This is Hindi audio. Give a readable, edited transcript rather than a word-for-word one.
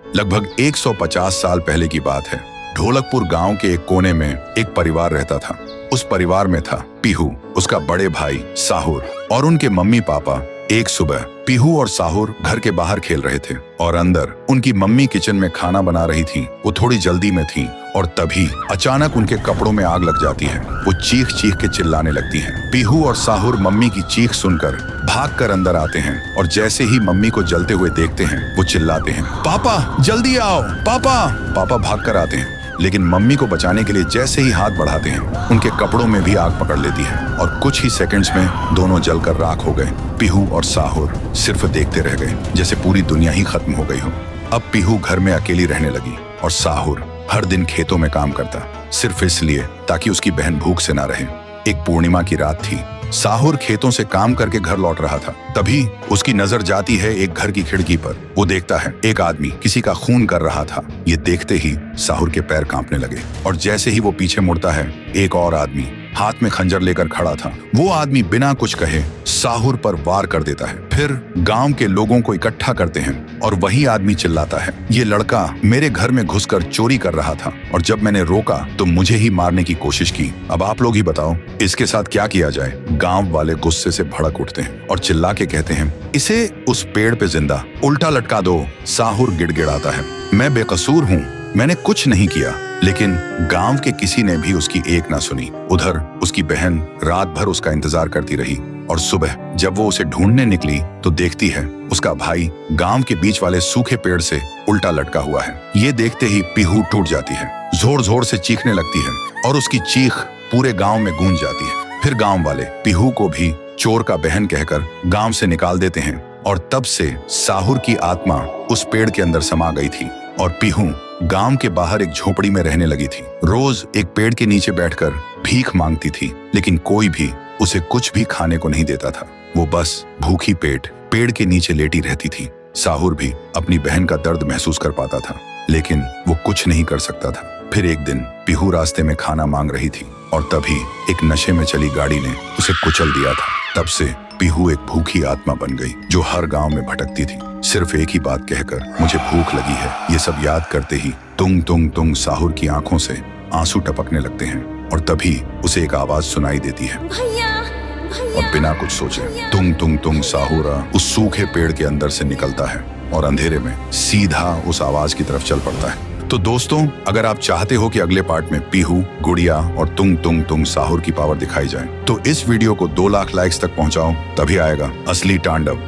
लगभग 150 साल पहले की बात है। ढोलकपुर गांव के एक कोने में एक परिवार रहता था। उस परिवार में था पीहू, उसका बड़े भाई साहुर और उनके मम्मी पापा। एक सुबह पीहू और साहुर घर के बाहर खेल रहे थे और अंदर उनकी मम्मी किचन में खाना बना रही थी। वो थोड़ी जल्दी में थी और तभी अचानक उनके कपड़ों में आग लग जाती है। वो चीख चीख के चिल्लाने लगती हैं। पीहू और साहुर मम्मी की चीख सुनकर भागकर अंदर आते हैं और जैसे ही मम्मी को जलते हुए देखते हैं वो चिल्लाते हैं, पापा जल्दी आओ पापा। पापा भागकर आते हैं, लेकिन मम्मी को बचाने के लिए जैसे ही हाथ बढ़ाते हैं उनके कपड़ों में भी आग पकड़ लेती है और कुछ ही सेकंड्स में दोनों जलकर राख हो गए। पीहू और साहुर सिर्फ देखते रह गए, जैसे पूरी दुनिया ही खत्म हो गई हो। अब पीहू घर में अकेली रहने लगी और साहुर हर दिन खेतों में काम करता, सिर्फ इसलिए ताकि उसकी बहन भूख से ना रहे। एक पूर्णिमा की रात थी। साहुर खेतों से काम करके घर लौट रहा था। तभी उसकी नजर जाती है एक घर की खिड़की पर। वो देखता है एक आदमी किसी का खून कर रहा था। ये देखते ही साहुर के पैर कांपने लगे और जैसे ही वो पीछे मुड़ता है एक और आदमी हाथ में खंजर लेकर खड़ा था। वो आदमी बिना कुछ कहे साहुर पर वार कर देता है। फिर गांव के लोगों को इकट्ठा करते हैं और वही आदमी चिल्लाता है, ये लड़का मेरे घर में घुसकर चोरी कर रहा था और जब मैंने रोका तो मुझे ही मारने की कोशिश की। अब आप लोग ही बताओ इसके साथ क्या किया जाए। गांव वाले गुस्से से भड़क उठते हैं और चिल्ला के कहते हैं, इसे उस पेड़ पे जिंदा उल्टा लटका दो। साहुर गिड़गिड़ाता है, मैं बेकसूर हूँ, मैंने कुछ नहीं किया। लेकिन गांव के किसी ने भी उसकी एक ना सुनी। उधर उसकी बहन रात भर उसका इंतजार करती रही और सुबह जब वो उसे ढूंढने निकली तो देखती है उसका भाई गांव के बीच वाले सूखे पेड़ से उल्टा लटका हुआ है। ये देखते ही पीहू टूट जाती है, जोर जोर से चीखने लगती है और उसकी चीख पूरे गांव में गूंज जाती है। फिर गांव वाले पीहू को भी चोर का बहन कहकर गांव से निकाल देते हैं और तब से साहुर की आत्मा उस पेड़ के अंदर समा गई थी और पीहू गांव के बाहर एक झोपड़ी में रहने लगी थी। रोज एक पेड़ के नीचे बैठकर भीख मांगती थी, लेकिन कोई भी उसे कुछ भी खाने को नहीं देता था। वो बस भूखी पेट पेड़ के नीचे लेटी रहती थी। साहुर भी अपनी बहन का दर्द महसूस कर पाता था, लेकिन वो कुछ नहीं कर सकता था। फिर एक दिन पीहू रास्ते में खाना मांग रही थी और तभी एक नशे में चली गाड़ी ने उसे कुचल दिया था। तब से पीहू एक भूखी आत्मा बन गई जो हर गांव में भटकती थी, सिर्फ एक ही बात कहकर, मुझे भूख लगी है। ये सब याद करते ही तुंग तुंग तुंग साहुर की आंखों से आंसू टपकने लगते हैं और तभी उसे एक आवाज सुनाई देती है। भैया, भैया, और बिना कुछ सोचे तुंग तुंग तुंग साहुरा उस सूखे पेड़ के अंदर से निकलता है और अंधेरे में सीधा उस आवाज की तरफ चल पड़ता है। तो दोस्तों, अगर आप चाहते हो कि अगले पार्ट में पीहू, गुड़िया और तुंग तुंग तुंग साहुर की पावर दिखाई जाए तो इस वीडियो को 2 लाख लाइक्स तक पहुंचाओ, तभी आएगा असली तांडव।